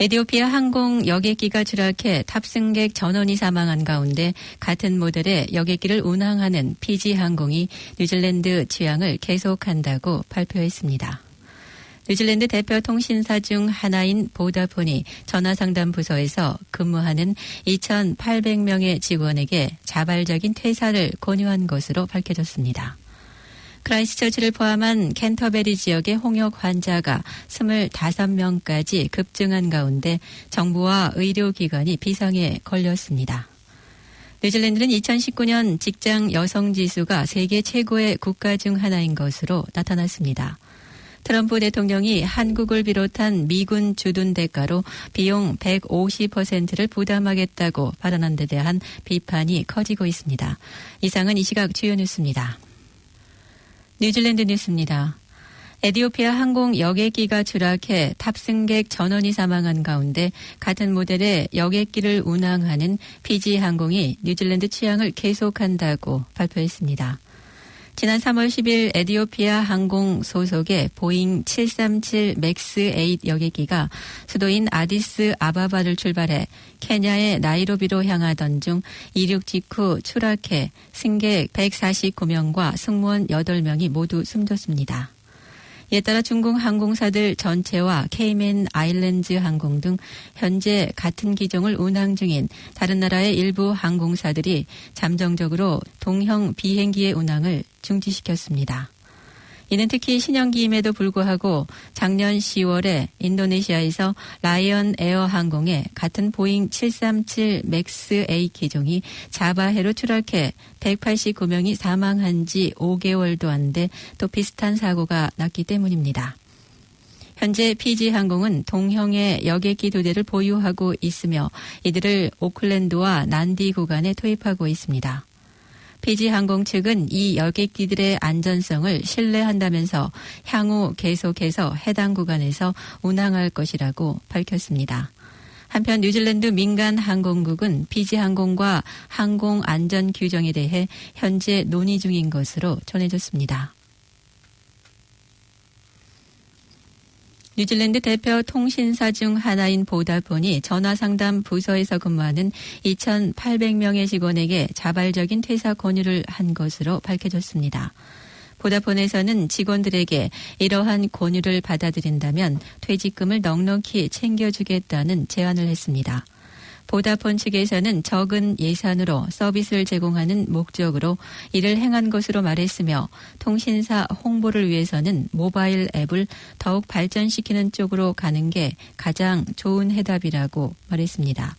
에티오피아 항공 여객기가 추락해 탑승객 전원이 사망한 가운데 같은 모델의 여객기를 운항하는 피지항공이 뉴질랜드 취항을 계속한다고 발표했습니다. 뉴질랜드 대표 통신사 중 하나인 보다폰이 전화상담부서에서 근무하는 2,800명의 직원에게 자발적인 퇴사를 권유한 것으로 밝혀졌습니다. 크라이스트처치를 포함한 캔터베리 지역의 홍역 환자가 25명까지 급증한 가운데 정부와 의료기관이 비상에 걸렸습니다. 뉴질랜드는 2019년 직장 여성 지수가 세계 최고의 국가 중 하나인 것으로 나타났습니다. 트럼프 대통령이 한국을 비롯한 미군 주둔 대가로 비용 150%를 부담하겠다고 발언한 데 대한 비판이 커지고 있습니다. 이상은 이 시각 주요 뉴스입니다. 뉴질랜드 뉴스입니다. 에티오피아 항공 여객기가 추락해 탑승객 전원이 사망한 가운데 같은 모델의 여객기를 운항하는 피지항공이 뉴질랜드 취항을 계속한다고 발표했습니다. 지난 3월 10일 에티오피아 항공 소속의 보잉 737 맥스 8 여객기가 수도인 아디스 아바바를 출발해 케냐의 나이로비로 향하던 중 이륙 직후 추락해 승객 149명과 승무원 8명이 모두 숨졌습니다. 이에 따라 중국 항공사들 전체와 케이맨 아일랜드 항공 등 현재 같은 기종을 운항 중인 다른 나라의 일부 항공사들이 잠정적으로 동형 비행기의 운항을 중지시켰습니다. 이는 특히 신형기임에도 불구하고 작년 10월에 인도네시아에서 라이언 에어 항공의 같은 보잉 737 맥스 8 기종이 자바해로 추락해 189명이 사망한 지 5개월도 안 돼 또 비슷한 사고가 났기 때문입니다. 현재 피지항공은 동형의 여객기 2대를 보유하고 있으며 이들을 오클랜드와 난디 구간에 투입하고 있습니다. 피지항공 측은 이 여객기들의 안전성을 신뢰한다면서 향후 계속해서 해당 구간에서 운항할 것이라고 밝혔습니다. 한편 뉴질랜드 민간 항공국은 피지항공과 항공 안전 규정에 대해 현재 논의 중인 것으로 전해졌습니다. 뉴질랜드 대표 통신사 중 하나인 보다폰이 전화상담 부서에서 근무하는 2,800명의 직원에게 자발적인 퇴사 권유를 한 것으로 밝혀졌습니다. 보다폰에서는 직원들에게 이러한 권유를 받아들인다면 퇴직금을 넉넉히 챙겨주겠다는 제안을 했습니다. 보다폰 측에서는 적은 예산으로 서비스를 제공하는 목적으로 이를 행한 것으로 말했으며 통신사 홍보를 위해서는 모바일 앱을 더욱 발전시키는 쪽으로 가는 게 가장 좋은 해답이라고 말했습니다.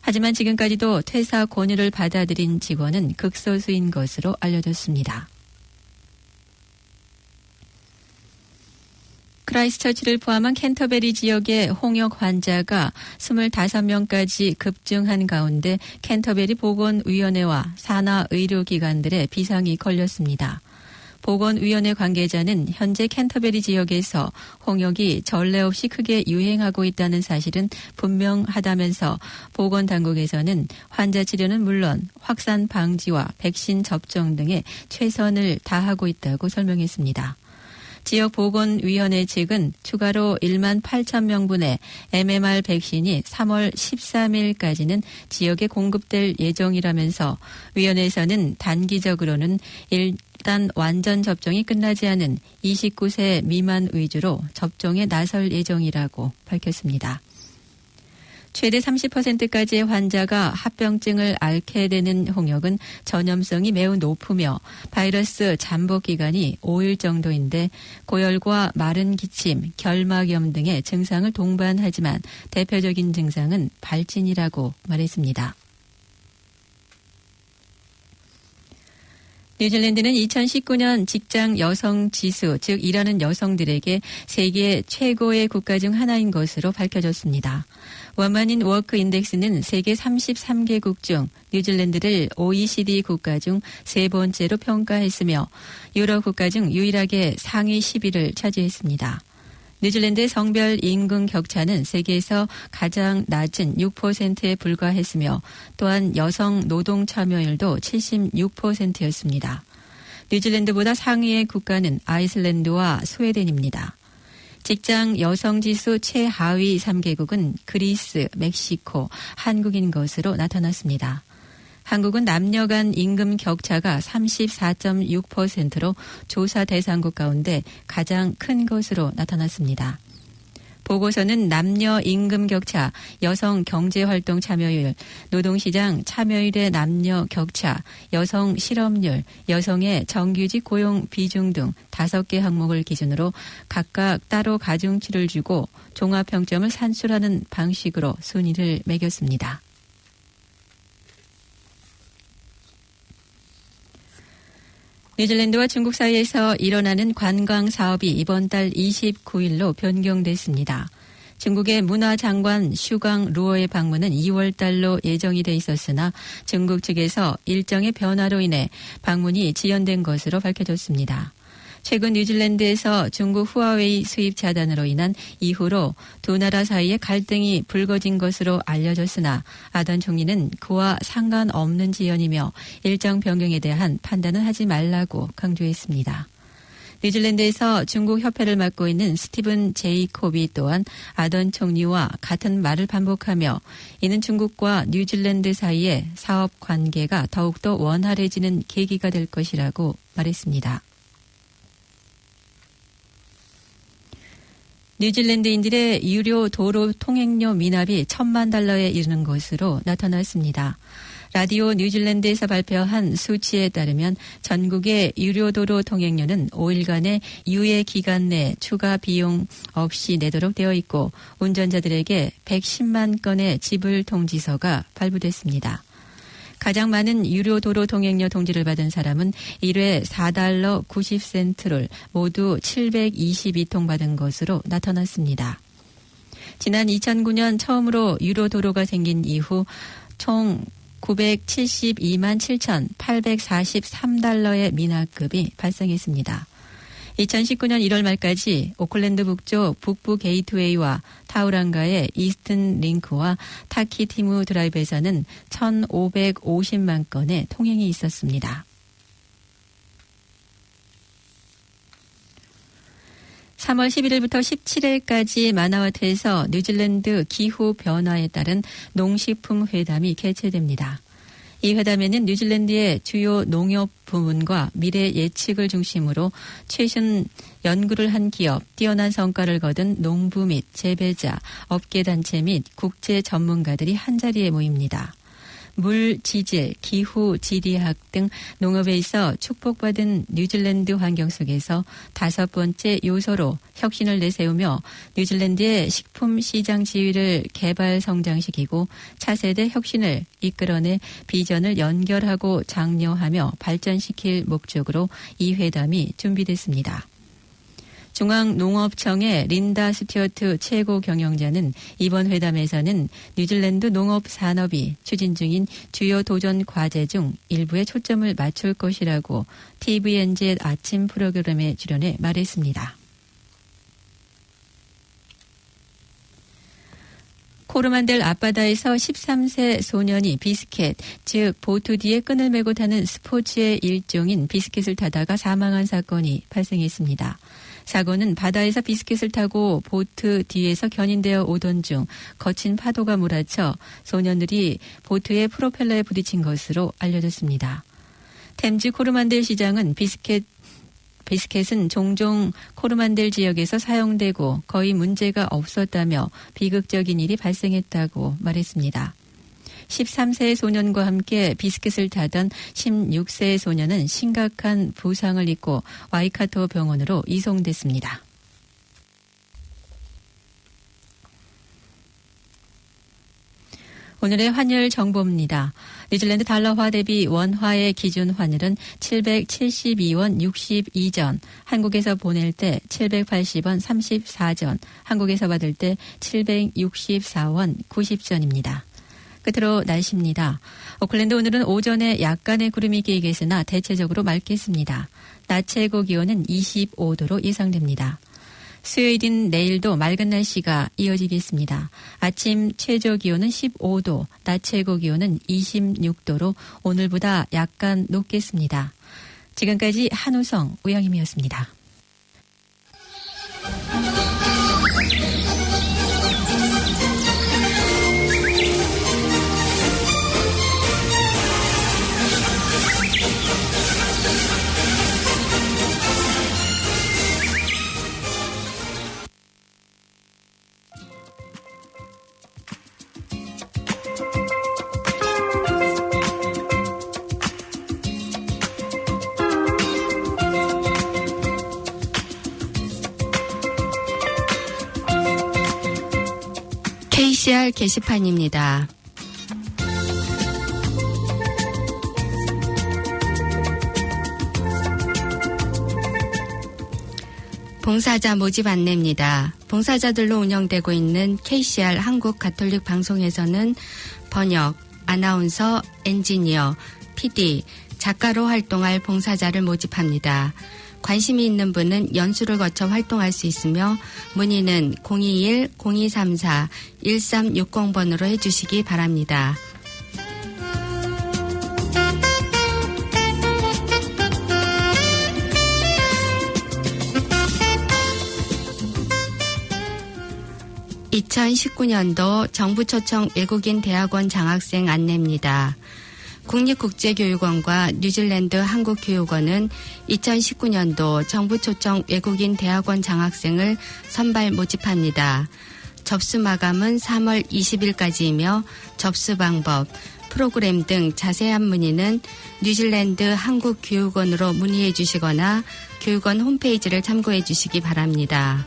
하지만 지금까지도 퇴사 권유를 받아들인 직원은 극소수인 것으로 알려졌습니다. 크라이스트처치를 포함한 캔터베리 지역의 홍역 환자가 25명까지 급증한 가운데 캔터베리 보건위원회와 산하 의료기관들의 비상이 걸렸습니다. 보건위원회 관계자는 현재 캔터베리 지역에서 홍역이 전례 없이 크게 유행하고 있다는 사실은 분명하다면서 보건당국에서는 환자 치료는 물론 확산 방지와 백신 접종 등에 최선을 다하고 있다고 설명했습니다. 지역보건위원회 측은 추가로 1만 8천 명분의 MMR 백신이 3월 13일까지는 지역에 공급될 예정이라면서 위원회에서는 단기적으로는 일단 완전 접종이 끝나지 않은 29세 미만 위주로 접종에 나설 예정이라고 밝혔습니다. 최대 30%까지의 환자가 합병증을 앓게 되는 홍역은 전염성이 매우 높으며 바이러스 잠복 기간이 5일 정도인데 고열과 마른 기침, 결막염 등의 증상을 동반하지만 대표적인 증상은 발진이라고 말했습니다. 뉴질랜드는 2019년 직장 여성 지수, 즉 일하는 여성들에게 세계 최고의 국가 중 하나인 것으로 밝혀졌습니다. 워먼인 워크 인덱스는 세계 33개국 중 뉴질랜드를 OECD 국가 중 세 번째로 평가했으며 유럽 국가 중 유일하게 상위 10위를 차지했습니다. 뉴질랜드의 성별 임금 격차는 세계에서 가장 낮은 6%에 불과했으며 또한 여성 노동 참여율도 76%였습니다. 뉴질랜드보다 상위의 국가는 아이슬란드와 스웨덴입니다. 직장 여성지수 최하위 3개국은 그리스, 멕시코, 한국인 것으로 나타났습니다. 한국은 남녀 간 임금 격차가 34.6%로 조사 대상국 가운데 가장 큰 것으로 나타났습니다. 보고서는 남녀 임금 격차, 여성 경제활동 참여율, 노동시장 참여율의 남녀 격차, 여성 실업률, 여성의 정규직 고용 비중 등 5개 항목을 기준으로 각각 따로 가중치를 주고 종합평점을 산출하는 방식으로 순위를 매겼습니다. 뉴질랜드와 중국 사이에서 일어나는 관광 사업이 이번 달 29일로 변경됐습니다. 중국의 문화장관 슈강 루어의 방문은 2월 달로 예정이 돼 있었으나 중국 측에서 일정의 변화로 인해 방문이 지연된 것으로 밝혀졌습니다. 최근 뉴질랜드에서 중국 후아웨이 수입 차단으로 인한 이후로 두 나라 사이의 갈등이 불거진 것으로 알려졌으나 아던 총리는 그와 상관없는 지연이며 일정 변경에 대한 판단은 하지 말라고 강조했습니다. 뉴질랜드에서 중국 협회를 맡고 있는 스티븐 제이콥이 또한 아던 총리와 같은 말을 반복하며 이는 중국과 뉴질랜드 사이의 사업 관계가 더욱더 원활해지는 계기가 될 것이라고 말했습니다. 뉴질랜드인들의 유료 도로 통행료 미납이 $10,000,000에 이르는 것으로 나타났습니다. 라디오 뉴질랜드에서 발표한 수치에 따르면 전국의 유료 도로 통행료는 5일간의 유예 기간 내 추가 비용 없이 내도록 되어 있고 운전자들에게 110만 건의 지불 통지서가 발부됐습니다. 가장 많은 유료 도로 통행료 통지를 받은 사람은 1회 $4.90를 모두 722통 받은 것으로 나타났습니다. 지난 2009년 처음으로 유료 도로가 생긴 이후 총 $972만 7,843의 미납금이 발생했습니다. 2019년 1월 말까지 오클랜드 북쪽 북부 게이트웨이와 타우랑가의 이스튼 링크와 타키티무 드라이브에서는 1,550만 건의 통행이 있었습니다. 3월 11일부터 17일까지 마나와트에서 뉴질랜드 기후 변화에 따른 농식품 회담이 개최됩니다. 이 회담에는 뉴질랜드의 주요 농업 부문과 미래 예측을 중심으로 최신 연구를 한 기업, 뛰어난 성과를 거둔 농부 및 재배자, 업계단체 및 국제 전문가들이 한자리에 모입니다. 물, 지질, 기후, 지리학 등 농업에 있어 축복받은 뉴질랜드 환경 속에서 5번째 요소로 혁신을 내세우며 뉴질랜드의 식품 시장 지위를 개발 성장시키고 차세대 혁신을 이끌어내 비전을 연결하고 장려하며 발전시킬 목적으로 이 회담이 준비됐습니다. 중앙농업청의 린다 스튜어트 최고 경영자는 이번 회담에서는 뉴질랜드 농업 산업이 추진 중인 주요 도전 과제 중 일부에 초점을 맞출 것이라고 TVNZ 아침 프로그램에 출연해 말했습니다. 코르만델 앞바다에서 13세 소년이 비스켓, 즉 보트 뒤에 끈을 메고 타는 스포츠의 일종인 비스켓을 타다가 사망한 사건이 발생했습니다. 사고는 바다에서 비스켓을 타고 보트 뒤에서 견인되어 오던 중 거친 파도가 몰아쳐 소년들이 보트의 프로펠러에 부딪힌 것으로 알려졌습니다. 템즈 코르만델 시장은 비스켓은 종종 코르만델 지역에서 사용되고 거의 문제가 없었다며 비극적인 일이 발생했다고 말했습니다. 13세의 소년과 함께 비스켓을 타던 16세의 소년은 심각한 부상을 입고 와이카토 병원으로 이송됐습니다. 오늘의 환율 정보입니다. 뉴질랜드 달러화 대비 원화의 기준 환율은 772원 62전, 한국에서 보낼 때 780원 34전, 한국에서 받을 때 764원 90전입니다. 끝으로 날씨입니다. 오클랜드 오늘은 오전에 약간의 구름이 끼겠으나 대체적으로 맑겠습니다. 낮 최고 기온은 25도로 예상됩니다. 수요일인 내일도 맑은 날씨가 이어지겠습니다. 아침 최저 기온은 15도, 낮 최고 기온은 26도로 오늘보다 약간 높겠습니다. 지금까지 한우성 우영임이었습니다. KCR 게시판입니다. 봉사자 모집 안내입니다. 봉사자들로 운영되고 있는 KCR 한국 가톨릭 방송에서는 번역, 아나운서, 엔지니어, PD, 작가로 활동할 봉사자를 모집합니다. 관심이 있는 분은 연수를 거쳐 활동할 수 있으며 문의는 021-0234-1360번으로 해주시기 바랍니다. (2019년도) 정부 초청 외국인 대학원 장학생 안내입니다. 국립국제교육원과 뉴질랜드 한국교육원은 2019년도 정부 초청 외국인 대학원 장학생을 선발 모집합니다. 접수 마감은 3월 20일까지이며 접수 방법, 프로그램 등 자세한 문의는 뉴질랜드 한국교육원으로 문의해 주시거나 교육원 홈페이지를 참고해 주시기 바랍니다.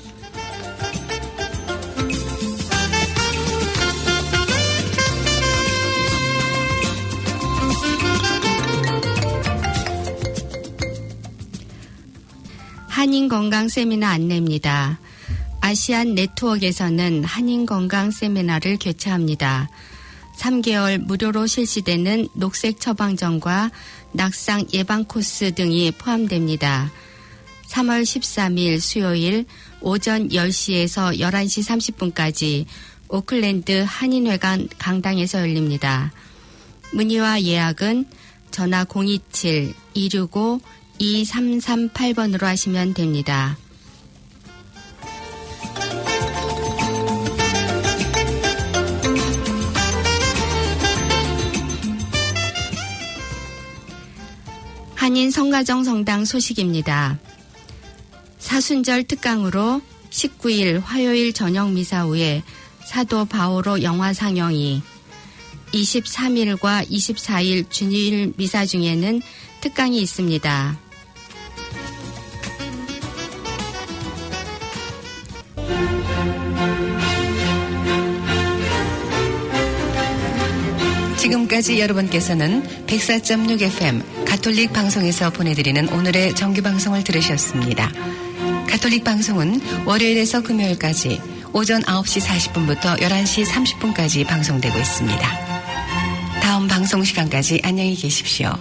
한인건강 세미나 안내입니다. 아시안 네트워크에서는 한인건강 세미나를 개최합니다. 3개월 무료로 실시되는 녹색 처방전과 낙상 예방 코스 등이 포함됩니다. 3월 13일 수요일 오전 10시에서 11시 30분까지 오클랜드 한인회관 강당에서 열립니다. 문의와 예약은 전화 027-265-2338번으로 하시면 됩니다. 한인 성가정 성당 소식입니다. 사순절 특강으로 19일 화요일 저녁 미사 후에 사도 바오로 영화 상영이, 23일과 24일 주일 미사 중에는 특강이 있습니다. 지금까지 여러분께서는 104.6 FM 가톨릭 방송에서 보내드리는 오늘의 정규방송을 들으셨습니다. 가톨릭 방송은 월요일에서 금요일까지 오전 9시 40분부터 11시 30분까지 방송되고 있습니다. 다음 방송 시간까지 안녕히 계십시오.